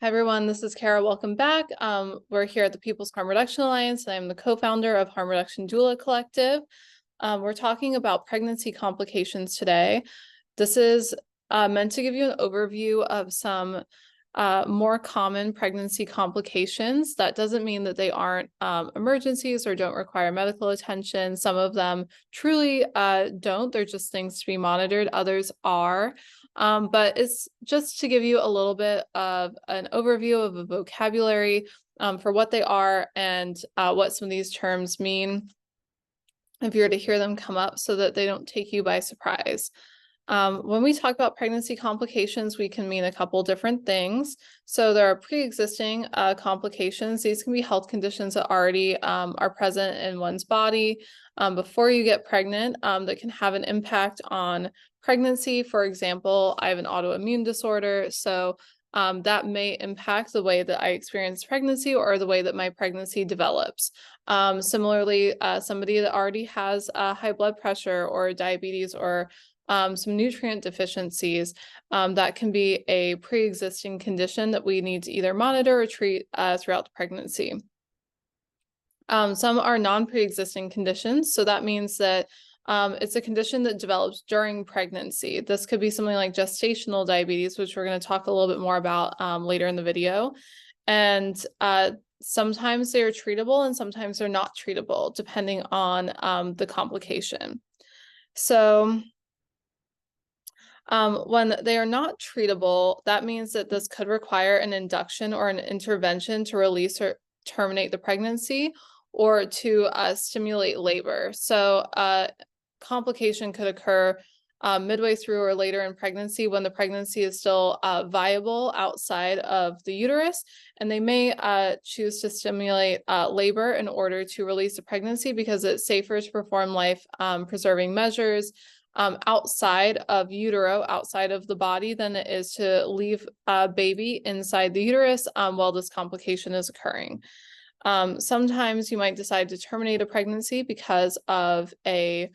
Hi, everyone. This is Kara. Welcome back. We're here at the People's Harm Reduction Alliance, and I'm the co-founder of Harm Reduction Doula Collective. We're talking about pregnancy complications today. This is meant to give you an overview of some more common pregnancy complications. That doesn't mean that they aren't emergencies or don't require medical attention. Some of them truly don't. They're just things to be monitored. Others are. But it's just to give you a little bit of an overview of a vocabulary for what they are and what some of these terms mean if you were to hear them come up so that they don't take you by surprise. When we talk about pregnancy complications, we can mean a couple different things. So there are pre-existing complications. These can be health conditions that already are present in one's body before you get pregnant that can have an impact on pregnancy. For example, I have an autoimmune disorder, so that may impact the way that I experience pregnancy or the way that my pregnancy develops. Similarly, somebody that already has high blood pressure or diabetes or some nutrient deficiencies, that can be a pre-existing condition that we need to either monitor or treat throughout the pregnancy. Some are non-pre-existing conditions, so that means that it's a condition that develops during pregnancy. This could be something like gestational diabetes, which we're going to talk a little bit more about later in the video. And sometimes they are treatable and sometimes they're not treatable, depending on the complication. So when they are not treatable, that means that this could require an induction or an intervention to release or terminate the pregnancy or to stimulate labor. So complication could occur midway through or later in pregnancy when the pregnancy is still viable outside of the uterus, and they may choose to stimulate labor in order to release the pregnancy because it's safer to perform life-preserving measures outside of utero, outside of the body, than it is to leave a baby inside the uterus while this complication is occurring. Sometimes you might decide to terminate a pregnancy because of a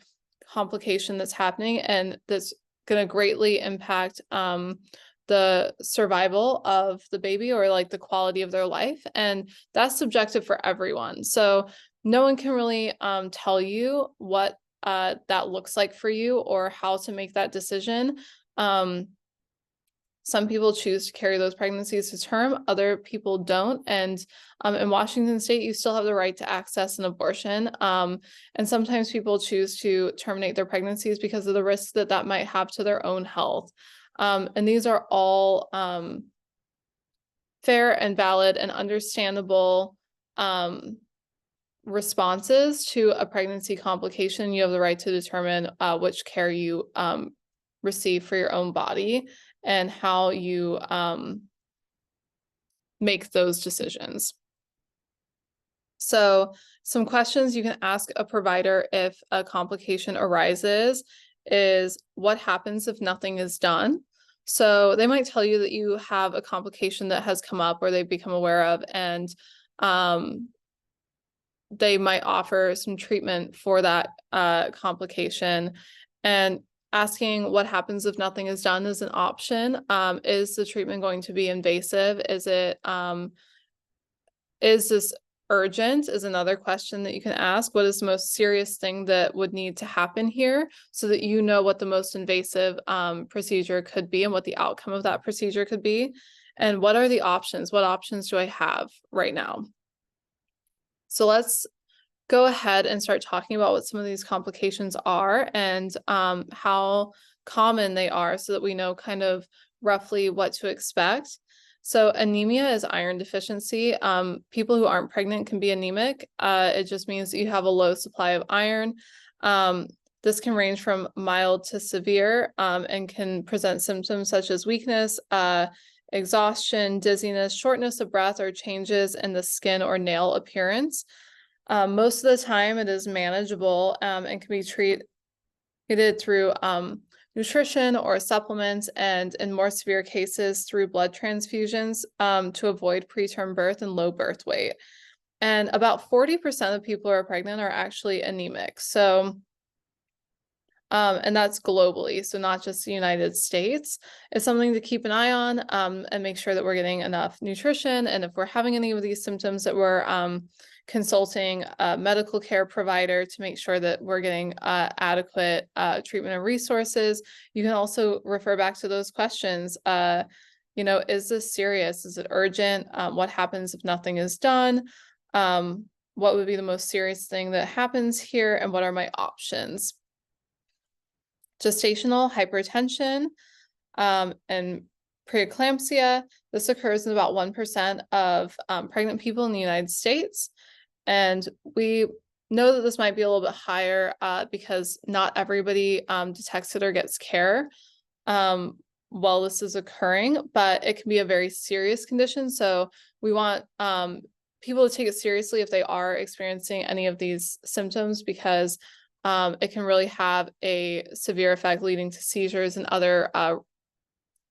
complication that's happening, and that's going to greatly impact the survival of the baby or like the quality of their life. And that's subjective for everyone. So no one can really tell you what that looks like for you or how to make that decision. Some people choose to carry those pregnancies to term, other people don't. And in Washington State, you still have the right to access an abortion. And sometimes people choose to terminate their pregnancies because of the risks that that might have to their own health. And these are all fair and valid and understandable responses to a pregnancy complication. You have the right to determine which care you receive for your own body and how you make those decisions. So some questions you can ask a provider if a complication arises is, what happens if nothing is done? So they might tell you that you have a complication that has come up or they've become aware of, and they might offer some treatment for that complication. And asking what happens if nothing is done is an option. Is the treatment going to be invasive? Is this urgent is another question that you can ask. What is the most serious thing that would need to happen here, so that you know what the most invasive procedure could be and what the outcome of that procedure could be? And what are the options? What options do I have right now? So let's go ahead and start talking about what some of these complications are and how common they are, so that we know kind of roughly what to expect. So anemia is iron deficiency. People who aren't pregnant can be anemic. It just means that you have a low supply of iron. This can range from mild to severe and can present symptoms such as weakness, exhaustion, dizziness, shortness of breath, or changes in the skin or nail appearance. Most of the time it is manageable and can be treated through nutrition or supplements, and in more severe cases through blood transfusions to avoid preterm birth and low birth weight. And about 40% of people who are pregnant are actually anemic. So And that's globally, so not just the United States. It's something to keep an eye on, and make sure that we're getting enough nutrition. And if we're having any of these symptoms, that we're consulting a medical care provider to make sure that we're getting adequate treatment and resources. You can also refer back to those questions. Is this serious? Is it urgent? What happens if nothing is done? What would be the most serious thing that happens here? And what are my options? Gestational hypertension and preeclampsia. This occurs in about 1% of pregnant people in the United States. And we know that this might be a little bit higher because not everybody detects it or gets care while this is occurring, but it can be a very serious condition. So we want people to take it seriously if they are experiencing any of these symptoms, because it can really have a severe effect, leading to seizures and other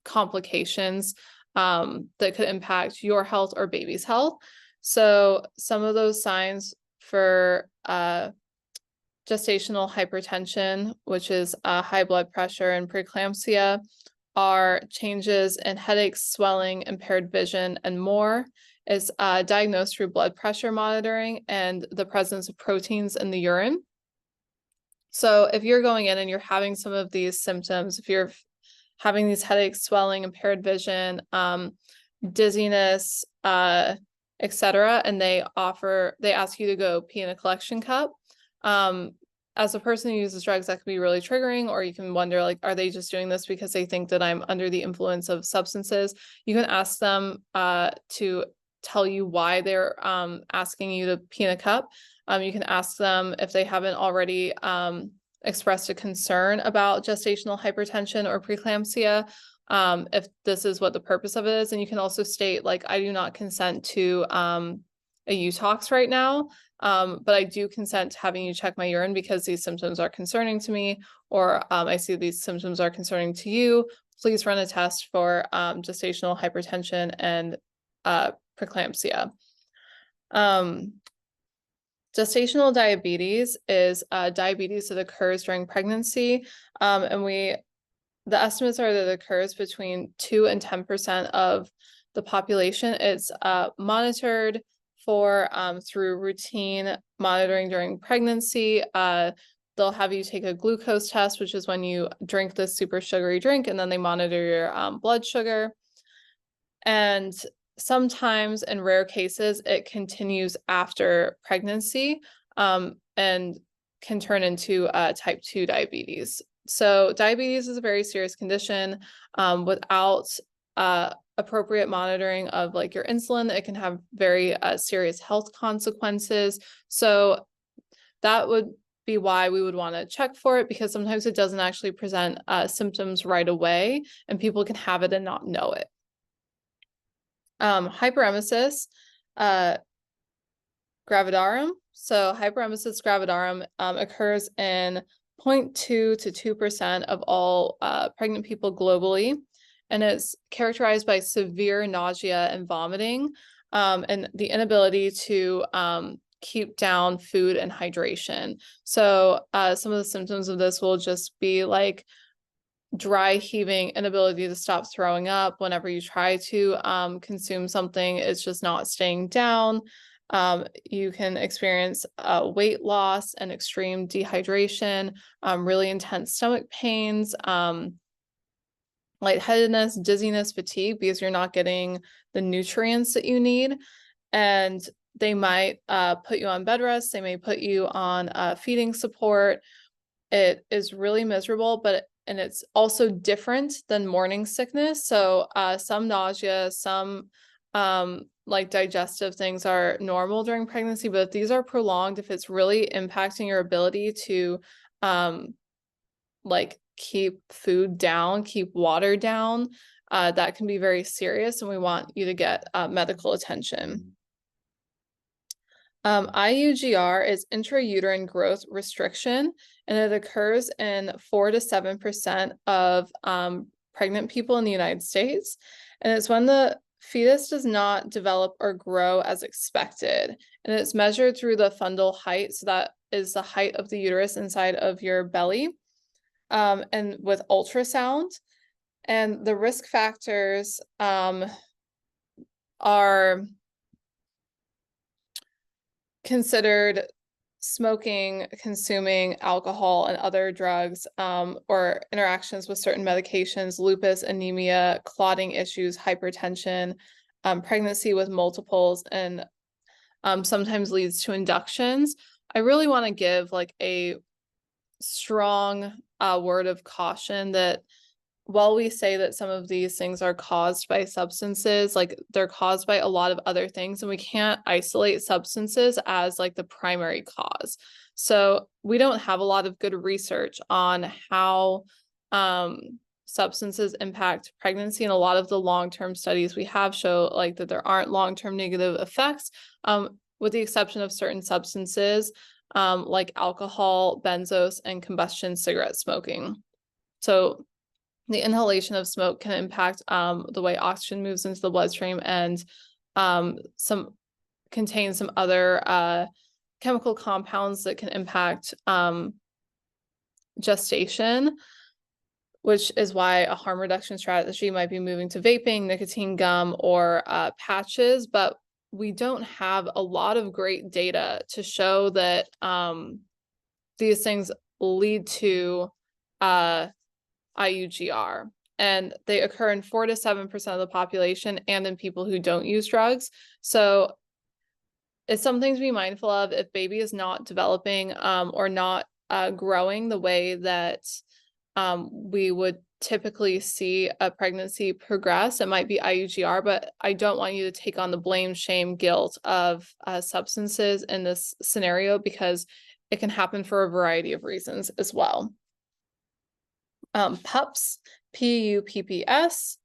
complications that could impact your health or baby's health. So some of those signs for gestational hypertension, which is high blood pressure and preeclampsia, are changes in headaches, swelling, impaired vision, and more. Is diagnosed through blood pressure monitoring and the presence of proteins in the urine. So if you're going in and you're having some of these symptoms, if you're having these headaches, swelling, impaired vision, dizziness, etc., and they ask you to go pee in a collection cup, as a person who uses drugs, that can be really triggering, or you can wonder, like, are they just doing this because they think that I'm under the influence of substances? You can ask them to tell you why they're asking you to pee in a cup. You can ask them if they haven't already expressed a concern about gestational hypertension or preeclampsia, if this is what the purpose of it is. And you can also state, like, I do not consent to a Eutox right now, but I do consent to having you check my urine because these symptoms are concerning to me, or I see these symptoms are concerning to you. Please run a test for gestational hypertension and preeclampsia. Gestational diabetes is diabetes that occurs during pregnancy, and the estimates are that it occurs between 2 and 10% of the population. It's monitored for through routine monitoring during pregnancy. They'll have you take a glucose test, which is when you drink this super sugary drink, and then they monitor your blood sugar. And sometimes, in rare cases, it continues after pregnancy and can turn into type 2 diabetes. So diabetes is a very serious condition. Without appropriate monitoring of, like, your insulin, it can have very serious health consequences. So that would be why we would want to check for it, because sometimes it doesn't actually present symptoms right away, and people can have it and not know it. Hyperemesis gravidarum. So hyperemesis gravidarum occurs in 0.2 to 2% of all pregnant people globally, and it's characterized by severe nausea and vomiting, and the inability to keep down food and hydration. So some of the symptoms of this will just be like dry heaving, inability to stop throwing up. Whenever you try to consume something, it's just not staying down. You can experience weight loss and extreme dehydration, really intense stomach pains, lightheadedness, dizziness, fatigue, because you're not getting the nutrients that you need. And they might put you on bed rest. They may put you on feeding support. It is really miserable, and it's also different than morning sickness. So some nausea, some like digestive things are normal during pregnancy, but if these are prolonged, if it's really impacting your ability to like keep food down, keep water down, that can be very serious, and we want you to get medical attention. IUGR is intrauterine growth restriction, and it occurs in 4 to 7% of pregnant people in the United States. And it's when the fetus does not develop or grow as expected. And it's measured through the fundal height. So that is the height of the uterus inside of your belly. and with ultrasound. And the risk factors are considered smoking, consuming alcohol and other drugs, or interactions with certain medications, lupus, anemia, clotting issues, hypertension, pregnancy with multiples, and sometimes leads to inductions. I really want to give like a strong word of caution that while we say that some of these things are caused by substances, like they're caused by a lot of other things, and we can't isolate substances as like the primary cause. So we don't have a lot of good research on how substances impact pregnancy, and a lot of the long-term studies we have show like that there aren't long-term negative effects, with the exception of certain substances like alcohol, benzos, and combustion cigarette smoking. So the inhalation of smoke can impact the way oxygen moves into the bloodstream, and contain some other chemical compounds that can impact gestation, which is why a harm reduction strategy might be moving to vaping, nicotine gum, or patches. But we don't have a lot of great data to show that these things lead to IUGR, and they occur in 4 to 7% of the population and in people who don't use drugs. So it's something to be mindful of. If baby is not developing or not growing the way that we would typically see a pregnancy progress, it might be IUGR, but I don't want you to take on the blame, shame, guilt of substances in this scenario, because it can happen for a variety of reasons as well. PUPS, PUPPS,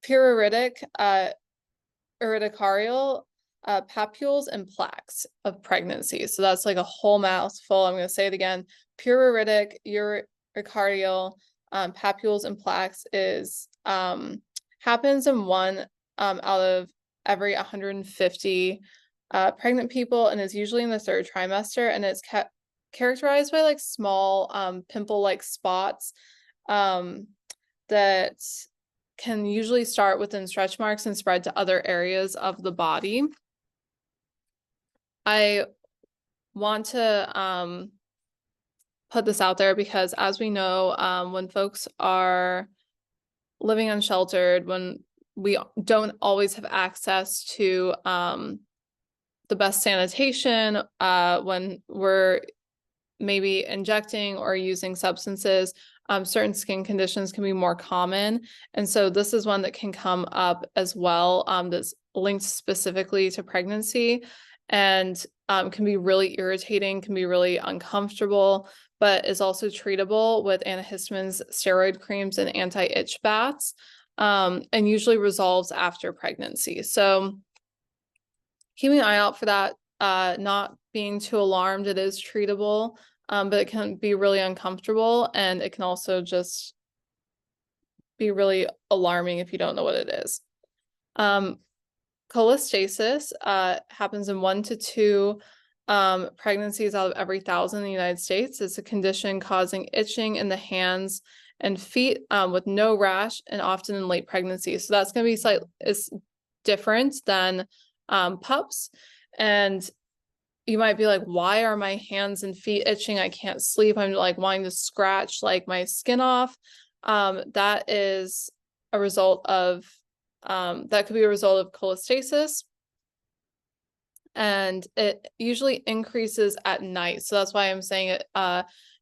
pruritic, urticarial, papules, and plaques of pregnancy. So that's like a whole mouthful. I'm going to say it again. Pruritic, urticarial, papules, and plaques is happens in 1 out of every 150 pregnant people, and is usually in the 3rd trimester, and it's characterized by like small pimple-like spots that can usually start within stretch marks and spread to other areas of the body. I want to put this out there because, as we know, when folks are living unsheltered, when we don't always have access to the best sanitation, when we're maybe injecting or using substances, certain skin conditions can be more common. And so this is one that can come up as well, that's linked specifically to pregnancy, and can be really irritating, can be really uncomfortable, but is also treatable with antihistamines, steroid creams, and anti-itch baths, and usually resolves after pregnancy. So keeping an eye out for that, not being too alarmed. It is treatable, but it can be really uncomfortable, and it can also just be really alarming if you don't know what it is. Cholestasis happens in 1 to 2 pregnancies out of every 1,000 in the United States. It's a condition causing itching in the hands and feet with no rash, and often in late pregnancy. So that's going to be is different than PUPS. And you might be like, why are my hands and feet itching? I can't sleep. I'm like wanting to scratch like my skin off. That is a result of that could be a result of cholestasis, and it usually increases at night. So that's why I'm saying it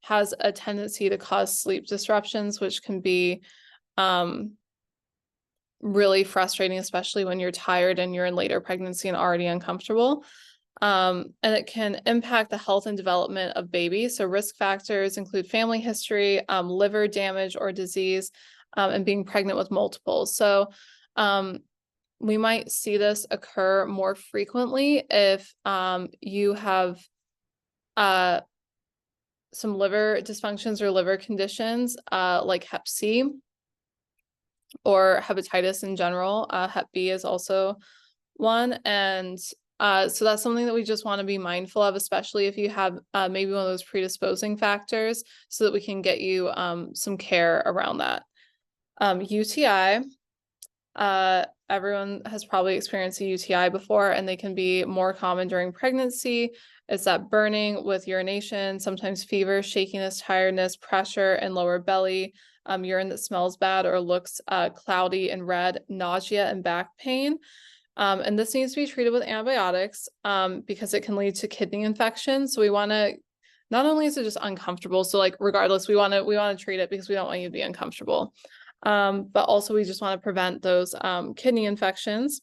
has a tendency to cause sleep disruptions, which can be really frustrating, especially when you're tired and you're in later pregnancy and already uncomfortable. And it can impact the health and development of babies. So risk factors include family history, liver damage or disease, and being pregnant with multiples. So we might see this occur more frequently if you have some liver dysfunctions or liver conditions like Hep C or hepatitis in general. Hep B is also one, and So that's something that we just want to be mindful of, especially if you have maybe one of those predisposing factors, so that we can get you some care around that. UTI, everyone has probably experienced a UTI before, and they can be more common during pregnancy. It's that burning with urination, sometimes fever, shakiness, tiredness, pressure, and lower belly, urine that smells bad or looks cloudy and red, nausea, and back pain. And this needs to be treated with antibiotics because it can lead to kidney infection. So we want to, not only is it just uncomfortable, so like regardless, we want to treat it because we don't want you to be uncomfortable. But also we just want to prevent those kidney infections.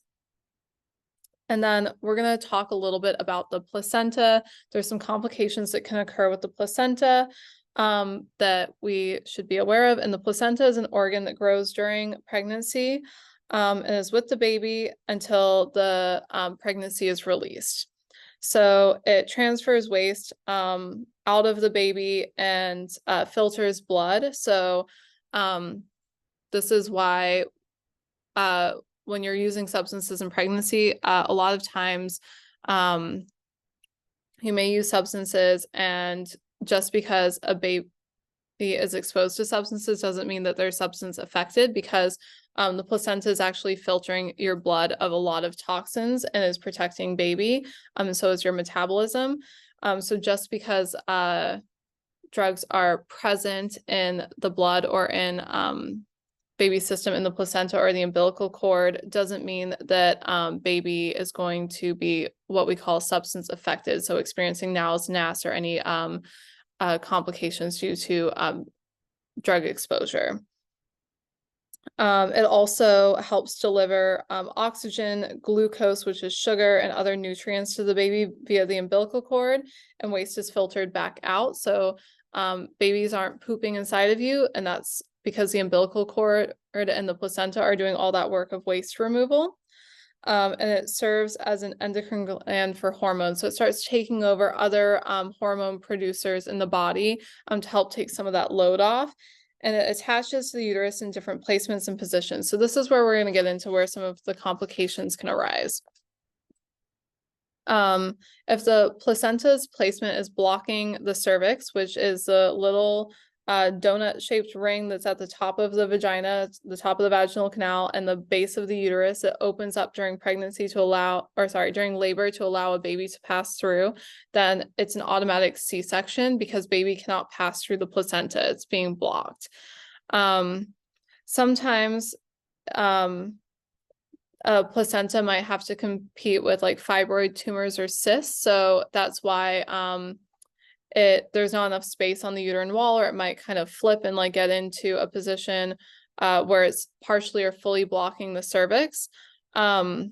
And then we're going to talk a little bit about the placenta. There's some complications that can occur with the placenta that we should be aware of. And the placenta is an organ that grows during pregnancy and is with the baby until the pregnancy is released. So it transfers waste out of the baby and filters blood. So this is why when you're using substances in pregnancy, a lot of times you may use substances, and just because a baby is exposed to substances doesn't mean that they're substance affected, because the placenta is actually filtering your blood of a lot of toxins and is protecting baby. And so is your metabolism. So just because drugs are present in the blood or in baby system in the placenta or the umbilical cord doesn't mean that baby is going to be what we call substance affected, so experiencing NAUS, NAS, or any complications due to drug exposure. It also helps deliver oxygen, glucose, which is sugar, and other nutrients to the baby via the umbilical cord, and waste is filtered back out. So babies aren't pooping inside of you, and that's because the umbilical cord and the placenta are doing all that work of waste removal. And it serves as an endocrine gland for hormones. So it starts taking over other hormone producers in the body to help take some of that load off. And it attaches to the uterus in different placements and positions. So this is where we're going to get into where some of the complications can arise. If the placenta's placement is blocking the cervix, which is the little donut-shaped ring that's at the top of the vagina, the top of the vaginal canal, and the base of the uterus, it opens up during pregnancy to allow, or sorry, during labor to allow a baby to pass through, then it's an automatic C-section because baby cannot pass through the placenta. It's being blocked. Sometimes a placenta might have to compete with like fibroid tumors or cysts. So that's why there's not enough space on the uterine wall, or it might kind of flip and like get into a position where it's partially or fully blocking the cervix. And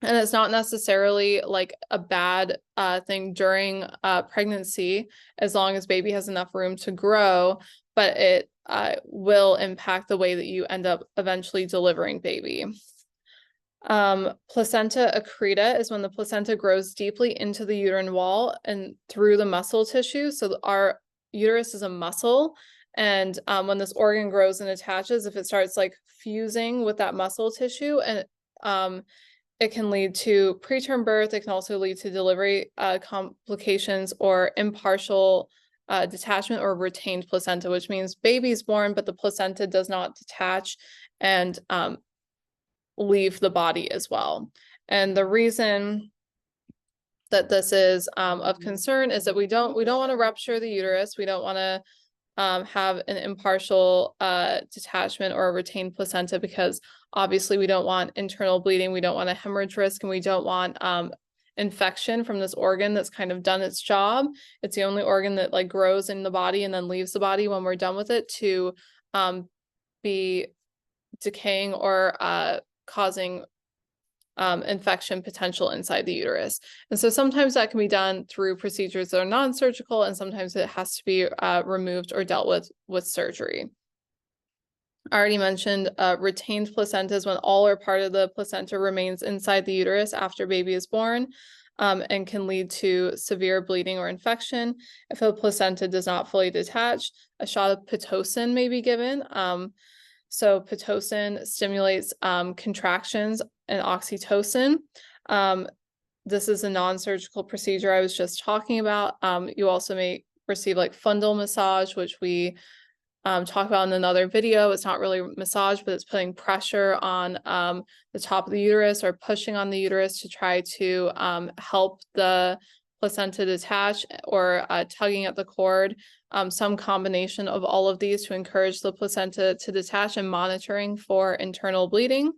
it's not necessarily like a bad thing during pregnancy, as long as baby has enough room to grow, but it will impact the way that you end up eventually delivering baby. Placenta accreta is when the placenta grows deeply into the uterine wall and through the muscle tissue. So our uterus is a muscle, and when this organ grows and attaches, if it starts like fusing with that muscle tissue, and it can lead to preterm birth. It can also lead to delivery complications or impartial detachment or retained placenta, which means baby's born, but the placenta does not detach and leave the body as well. And the reason that this is of concern is that we don't want to rupture the uterus. We don't want to have an impartial detachment or a retained placenta, because obviously we don't want internal bleeding, we don't want a hemorrhage risk, and we don't want infection from this organ that's kind of done its job. It's the only organ that like grows in the body and then leaves the body when we're done with it, to be decaying or causing infection potential inside the uterus. And so sometimes that can be done through procedures that are non-surgical, and sometimes it has to be removed or dealt with surgery. I already mentioned retained placentas, when all or part of the placenta remains inside the uterus after baby is born, and can lead to severe bleeding or infection. If a placenta does not fully detach, a shot of Pitocin may be given. So Pitocin stimulates contractions and oxytocin. this is a non-surgical procedure I was just talking about. You also may receive like fundal massage, which we talk about in another video. It's not really massage, but it's putting pressure on the top of the uterus or pushing on the uterus to try to help the placenta detach, or tugging at the cord. Some combination of all of these to encourage the placenta to detach, and monitoring for internal bleeding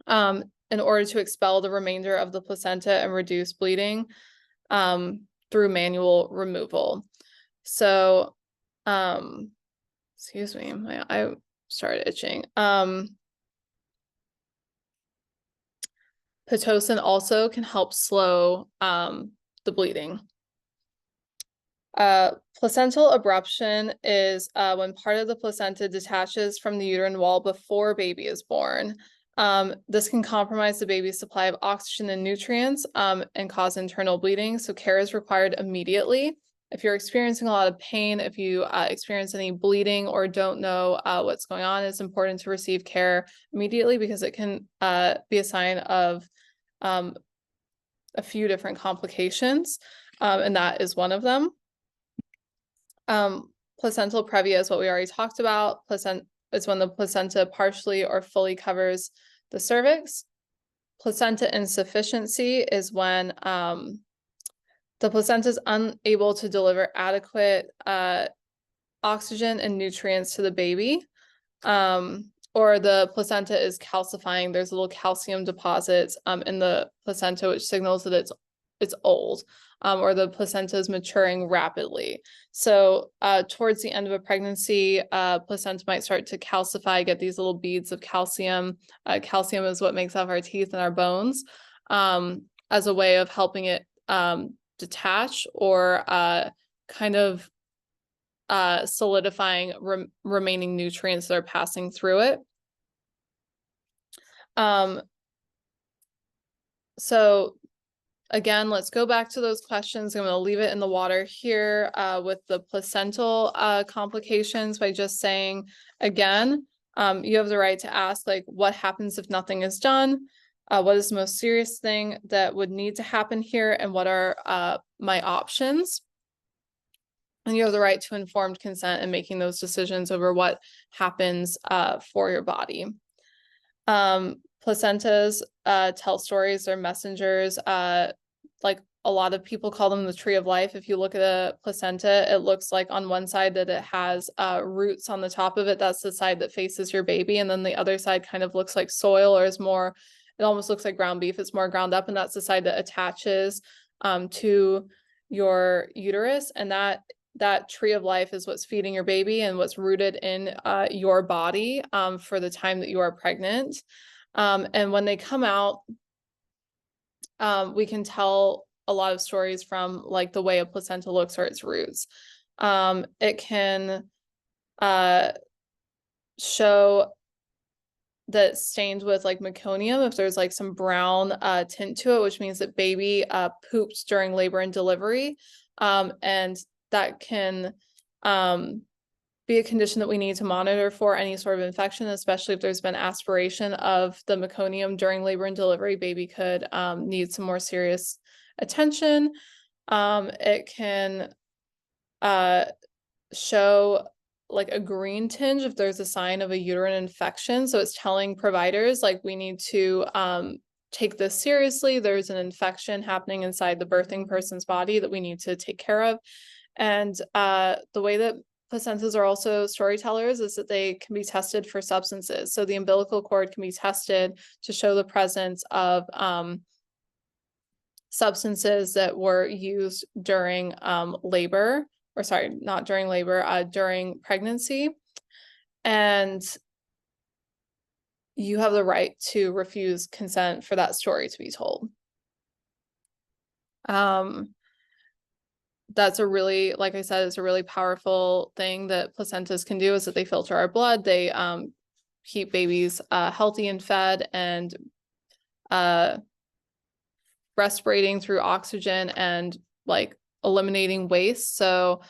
in order to expel the remainder of the placenta and reduce bleeding through manual removal. So excuse me, my eye started itching. Pitocin also can help slow the bleeding. Placental abruption is when part of the placenta detaches from the uterine wall before baby is born. This can compromise the baby's supply of oxygen and nutrients and cause internal bleeding, so care is required immediately. If you're experiencing a lot of pain, if you experience any bleeding or don't know what's going on, it's important to receive care immediately, because it can be a sign of a few different complications, and that is one of them. Placental previa is what we already talked about. Placenta is when the placenta partially or fully covers the cervix. Placenta insufficiency is when the placenta is unable to deliver adequate oxygen and nutrients to the baby, or the placenta is calcifying. There's little calcium deposits in the placenta, which signals that it's old, or the placenta is maturing rapidly. So towards the end of a pregnancy, placenta might start to calcify, get these little beads of calcium. Calcium is what makes up our teeth and our bones, as a way of helping it detach, or kind of solidifying remaining nutrients that are passing through it. So again, let's go back to those questions. I'm going to leave it in the water here with the placental complications by just saying, again, you have the right to ask, like, what happens if nothing is done? What is the most serious thing that would need to happen here? And what are my options? And you have the right to informed consent in making those decisions over what happens for your body. Placentas tell stories, they're messengers. Like a lot of people call them the tree of life. If you look at a placenta, it looks like on one side that it has roots on the top of it. That's the side that faces your baby. And then the other side kind of looks like soil, or is more, it almost looks like ground beef. It's more ground up, and that's the side that attaches to your uterus. And that tree of life is what's feeding your baby and what's rooted in your body for the time that you are pregnant. And when they come out, we can tell a lot of stories from like the way a placenta looks or its roots. It can show that it's stained with like meconium if there's like some brown tint to it, which means that baby pooped during labor and delivery. And that can be a condition that we need to monitor for any sort of infection, especially if there's been aspiration of the meconium during labor and delivery. Baby could need some more serious attention. It can show like a green tinge if there's a sign of a uterine infection. So it's telling providers, like, we need to take this seriously. There's an infection happening inside the birthing person's body that we need to take care of. And the way that placentas are also storytellers is that they can be tested for substances. So the umbilical cord can be tested to show the presence of substances that were used during labor, or sorry, not during labor, during pregnancy. And you have the right to refuse consent for that story to be told. That's a really, like I said, it's a really powerful thing that placentas can do, is that they filter our blood. They keep babies healthy and fed and respirating through oxygen and like eliminating waste. So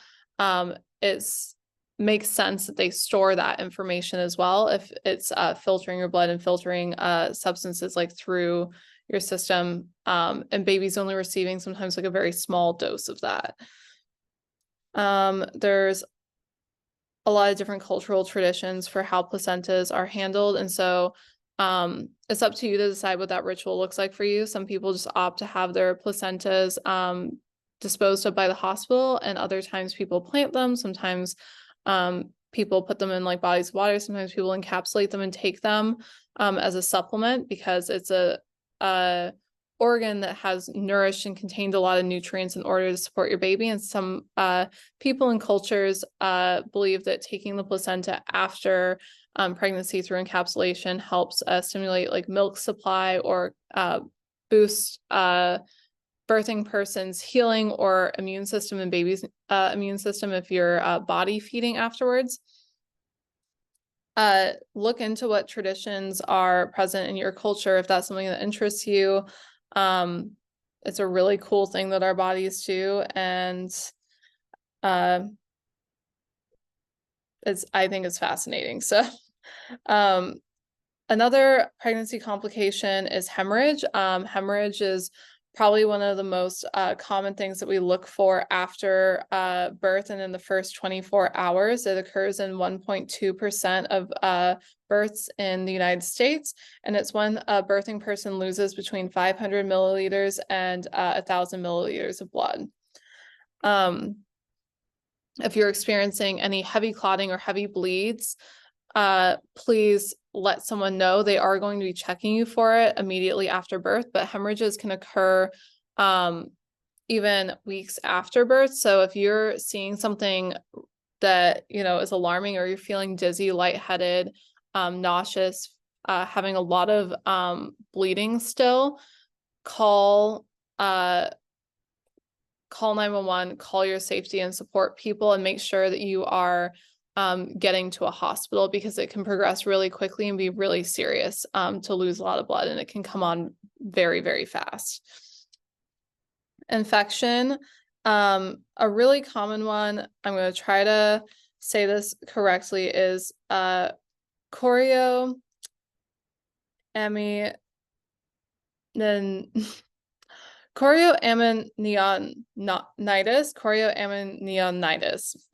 it's makes sense that they store that information as well, if it's filtering your blood and filtering substances like through your system. And babies only receiving sometimes like a very small dose of that. There's a lot of different cultural traditions for how placentas are handled. And so it's up to you to decide what that ritual looks like for you. Some people just opt to have their placentas disposed of by the hospital, and other times people plant them. Sometimes people put them in like bodies of water. Sometimes people encapsulate them and take them as a supplement, because it's a organ that has nourished and contained a lot of nutrients in order to support your baby. And some people and cultures believe that taking the placenta after pregnancy through encapsulation helps stimulate like milk supply, or boost birthing person's healing or immune system and baby's immune system if you're body feeding afterwards. Look into what traditions are present in your culture if that's something that interests you. It's a really cool thing that our bodies do, and I think it's fascinating. So another pregnancy complication is hemorrhage. Hemorrhage is probably one of the most common things that we look for after birth and in the first 24 hours. It occurs in 1.2% of births in the United States, and it's when a birthing person loses between 500 milliliters and 1,000 milliliters of blood. If you're experiencing any heavy clotting or heavy bleeds, please let someone know. They are going to be checking you for it immediately after birth, but hemorrhages can occur even weeks after birth. So if you're seeing something that, you know, is alarming, or you're feeling dizzy, lightheaded, nauseous, having a lot of bleeding still, call 911, call your safety and support people, and make sure that you are getting to a hospital, because it can progress really quickly and be really serious to lose a lot of blood, and it can come on very, very fast. Infection, a really common one, I'm going to try to say this correctly, is chorioamnionitis.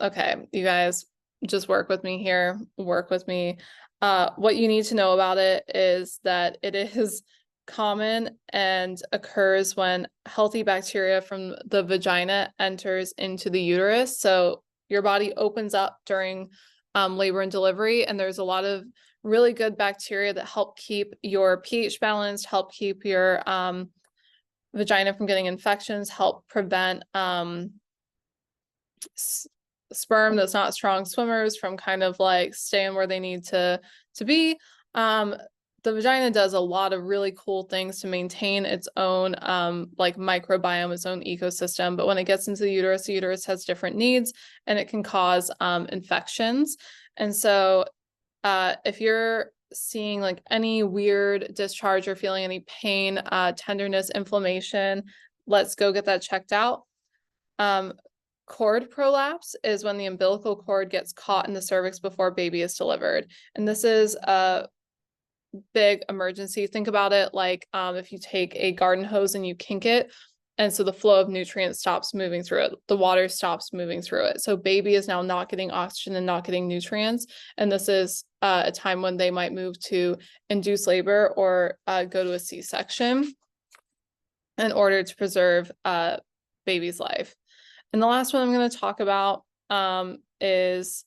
Okay, you guys, just work with me here, work with me. What you need to know about it is that it is common and occurs when healthy bacteria from the vagina enters into the uterus. So your body opens up during labor and delivery, and there's a lot of really good bacteria that help keep your pH balanced, help keep your vagina from getting infections, help prevent sperm that's not strong swimmers from kind of like staying where they need to be. The vagina does a lot of really cool things to maintain its own like microbiome, its own ecosystem. But when it gets into the uterus has different needs, and it can cause infections. And so if you're seeing like any weird discharge or feeling any pain, tenderness, inflammation, let's go get that checked out. Cord prolapse is when the umbilical cord gets caught in the cervix before baby is delivered. And this is a big emergency. Think about it like if you take a garden hose and you kink it, and so the flow of nutrients stops moving through it. The water stops moving through it. So baby is now not getting oxygen and not getting nutrients. And this is a time when they might move to induce labor or go to a C-section in order to preserve baby's life. And the last one I'm going to talk about is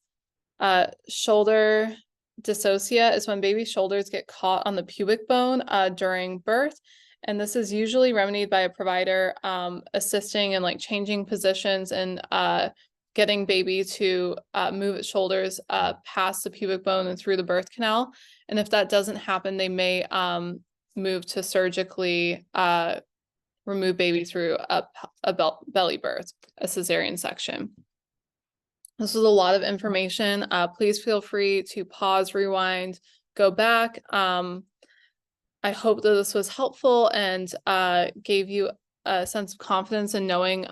shoulder dysocia. Is when baby's shoulders get caught on the pubic bone during birth. And this is usually remedied by a provider assisting in like changing positions and getting baby to move its shoulders past the pubic bone and through the birth canal. And if that doesn't happen, they may move to surgically remove baby through a belly birth, a cesarean section. This was a lot of information. Please feel free to pause, rewind, go back. I hope that this was helpful and gave you a sense of confidence in knowing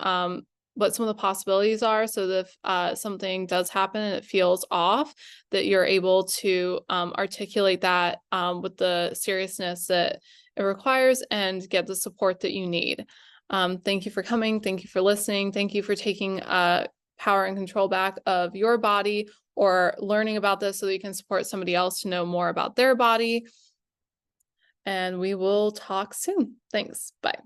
what some of the possibilities are, so that if something does happen and it feels off, that you're able to articulate that with the seriousness that it requires and get the support that you need. Thank you for coming. Thank you for listening. Thank you for taking power and control back of your body, or learning about this so that you can support somebody else to know more about their body. And we will talk soon. Thanks. Bye.